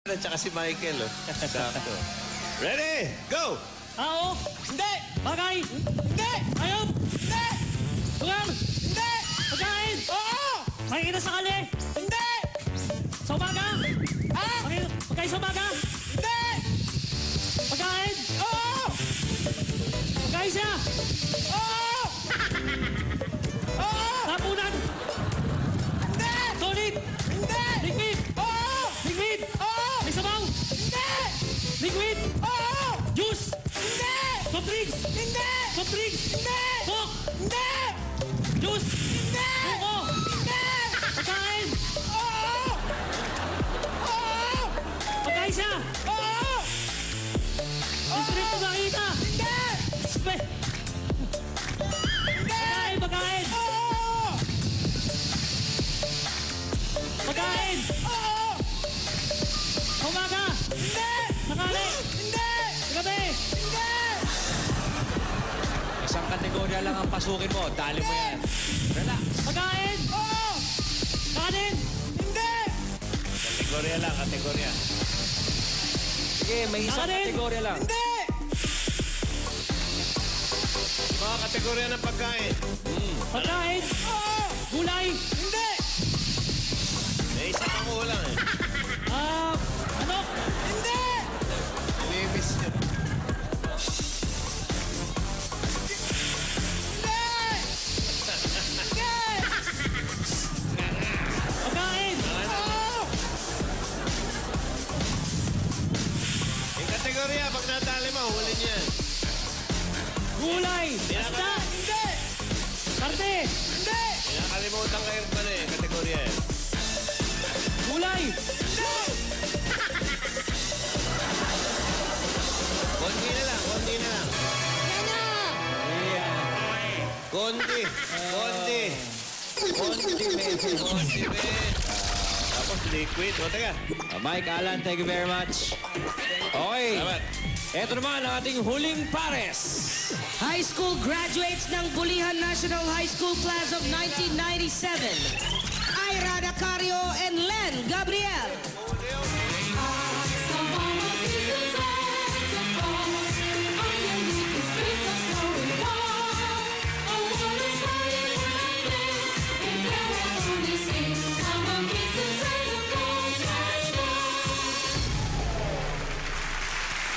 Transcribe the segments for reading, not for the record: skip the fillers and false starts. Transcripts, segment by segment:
At saka si Michael, oh. Sakto. Ready? Go! Tao? Hindi! Bagay? Hindi! Ayop? Hindi! Lugar? Hindi! Pagkain? Oo! Makikita sa kali? Hindi! Sa umaga? Ah? Pagkain sa umaga? Hindi! Pagkain? Oo! Pagkain siya? Oo! Oo! Tapunan? Hindi! Solid? Hindi! Liquid? Oo! Liquid? Oo! May sabaw? Hindi! Liquid? Oo! Juice? Hindi! Soft drinks? Hindi! Soft drinks? Hindi! Coke? Hindi! Juice? Hindi! Buko? Hindi! Pagkain? Oo! Oo! Pagkain siya? Oo! District ko makita? Hindi! Pagkain! Pagkain! Oo! Pagkain! Oo! Umaga? Hindi! Nakali? Hindi! Gabi? Hindi! Isang kategorya lang ang pasukin mo. Dali mo yan. Relax. Pagkain? Oo! Kanin? Hindi! Kategorya lang, kategorya. Sige, may isang Kanin? kategorya lang. Hindi! Mga kategorya ng pagkain. Pagkain? Oo! Gulay? Hindi! May isa pang ulang, eh. Ano? Hindi! Nami-miss nyo. Pagkain? Oo! Yung kategorya, pag natali mo, huli niyo yan. Gulay? Pinaka- Basta? Hindi! Karte? Hindi! Pinakalimutan kayo pala, eh. Kategorya, eh. Gulay? Konti na lang, konti na lang. Konti. Konti. Konti, men. Tapos liquid. O, teka. Mike, Alan, thank you very much. Okay. Salamat. Ito naman ang ating huling pares. High school graduates ng Bulihan National High School Class of 1997. Ira Dacario and Len Gabriel.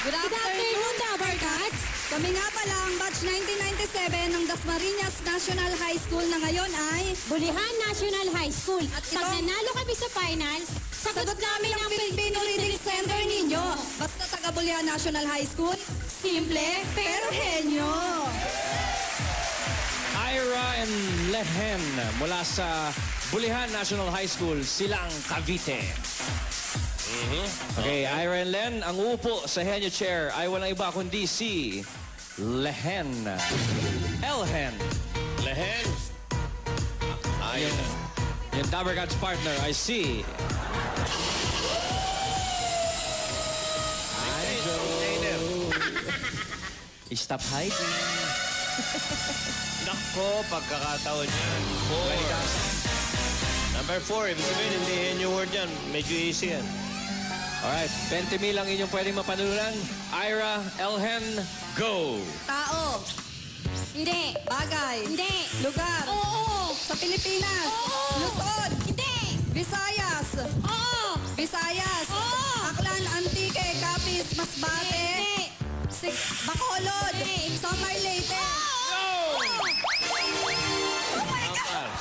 Good afternoon, Dabarcats! Kami nga pala ang batch 1997 ng Dasmariñas National High School na ngayon ay Bulihan National High School. At Pag ito- nanalo kami sa finals, sagot namin ang Filipino Reading Center ninyo. Basta taga Bulihan National High School, simple pero henyo. Ira and Lehen mula sa Bulihan National High School, Silang Cavite. Okay, Ira and Len, ang uupo sa Henyo Chair ay walang iba kundi si Lehen. Elhen. Lehen. Ayun na. Yung Dabarcats partner ay si... Container. Stop hiding. Nako, pagkakataon yan. 4. Number 4. Ibig sabihin, hindi yan yung word yan. Medyo easy yan. Alright, 20,000 ang inyong pwedeng mapanunan. Ira, Elhen, go! Tao, Hindi. bagay, Hindi. lugar, Oo. sa Pilipinas, Oo. Luzon, Hindi. Visayas, Oo. Visayas, Oo. Aklan, Antique, Capiz, Masbate, Hindi. Bacolod, Hindi. Samar Leyte.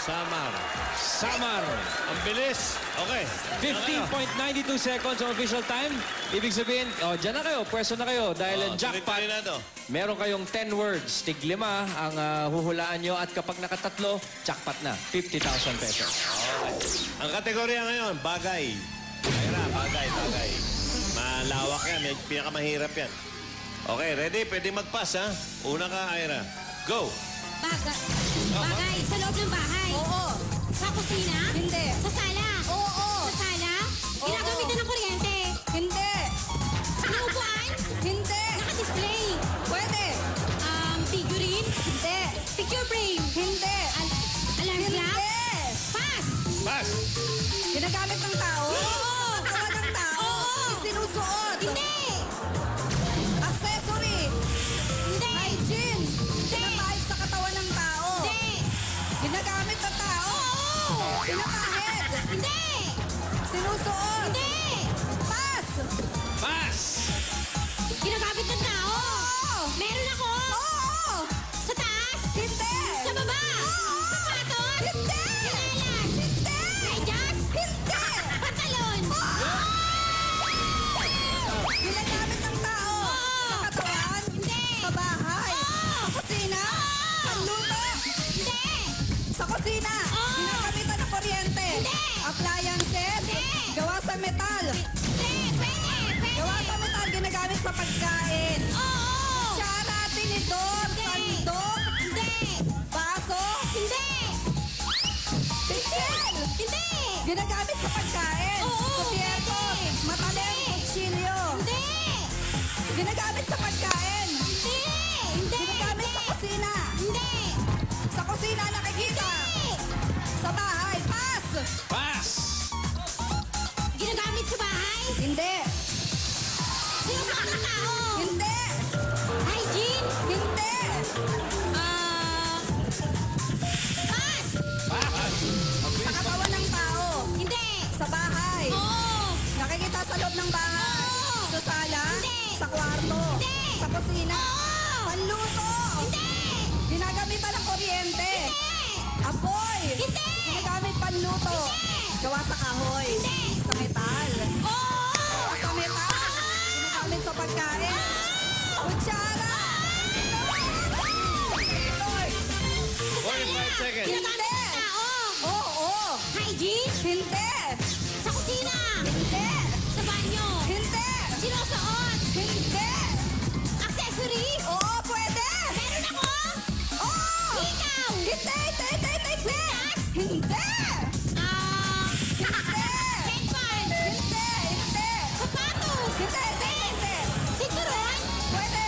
Samar. Samar. Ang bilis. Okay. 15.92 seconds ang official time. Ibig sabihin, dyan na kayo, pwesto na kayo. Dahil ang jackpot, Tuloy-tuloy na to. meron kayong 10 words. Tig-5 ang huhulaan nyo. At kapag nakatatlo, jackpot na. 50,000 pesos. Ang kategorya ngayon, bagay. Ira, bagay, bagay. Malawak yan. May pinakamahirap yan. Okay, ready? Pwede mag-pass, ha? Una ka, Ira. Go! Bagay. Bagay. Sa loob ng bahay. Oo. Sa kusina. Hindi. Sa sala. Oo. Sa sala. Oo. Ginagamitan ng kuryente. Hindi. Inuupuan. Hindi. Naka-display. Pwede. Figurine. Hindi. Picture frame. Hindi. Alarm Hindi. clock. Pass. Pass! Ginagamit ng tao? Oo. Katawan ng tao? Oo. sa metal. Gawa sa metal, ginagamit sa pagkain. Kutsara, tinidor, sandok, baso, pichel. Ginagamit sa pagkain. Kutsiertos, mataleng, kutsilyo. Ginagamit sa pagkain. Ginagamit sa kusina. Sa kusina nakikita. Sa bahay, pass. Pass! Ginagamit sa bahay? Hindi. Sinusuot ng tao? Hindi. Hygiene? Hindi. Pass! Sa katawan ng tao. Hindi! Sa bahay. Oo! Nakikita sa loob ng bahay. Oo. Sa sala. Hindi. Sa kwarto. Hindi. Sa kusina. Oo. Panluto. Hindi! Ginagamitan ng kuryente. Hindi! Apoy. Hindi. Ginagamit panluto. Hindi. Gawa sa kahoy. Hindi. Sa metal. Oo! Gawa sa metal. Ginagamit sa pagkain. Kutsara. 45 seconds. Ginagamit ng tao? Oo. Hygiene? Hindi. Sa kusina? Hindi. Sa banyo? Hindi. Sinusuot? Hindi. Accessory? Oo, pwede. Meron ako? Oo. Ikaw? Hindi. Hindi. Headphones? Hindi. Sapatos? Hindi. Sinturon? Pwede.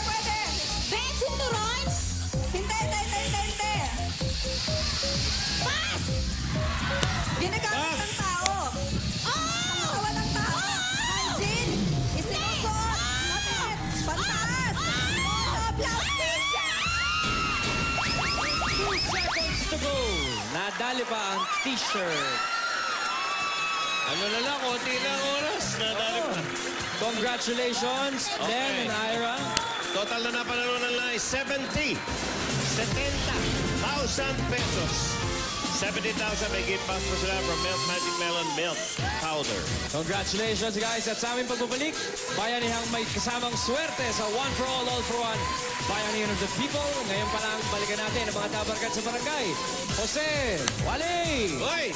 Bed? Sinturon? Hindi. Pass! Ginagamit ng tao. Ang katawan ng tao. Hygiene. Isinusuot. Lapit. Pantaas. Plastic. 2 seconds to go. Nadali pa ang t-shirt. Ano na lang, konti lang oras. Nadali pa. Congratulations, Len and Ira. Total na napanalunan lang ay 70,000 pesos. 70,000 may gift box po sila from Milk Magic Melon Milk Powder. Congratulations, guys. At sa aming pagbabalik, bayanihang may kasamang swerte sa One for All for One. Bayanihan of the People. Ngayon pa lang, balikan natin ang mga tabarkat sa barangay. Jose, Wally, Hoy!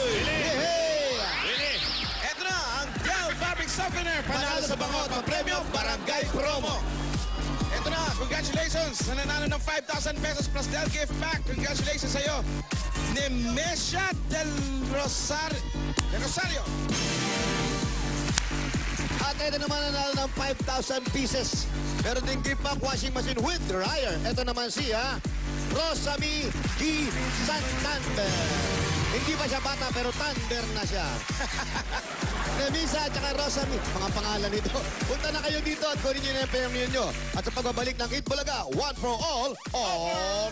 Willie! Eto na ang Dell Fabric Softener. Panalo sa bangot. Premyo Barangay Promo. Eto na, congratulations sa nanalo ng 5,000 pesos plus Dell gift pack. Congratulations sa iyo. Nemesha Del Rosario. At ito naman nanalo ng 5,000 pieces. Meron din gift pack washing machine with dryer. Ito naman siya, Rosamy G. Santander. Hindi pa siya bata pero thunder na siya. Nemisa at saka Rosamy, mga pangalan nito. Punta na kayo dito at kunin nyo na yung premium nyo. At sa pagbabalik ng Eat Bulaga, one for all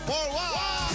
for one!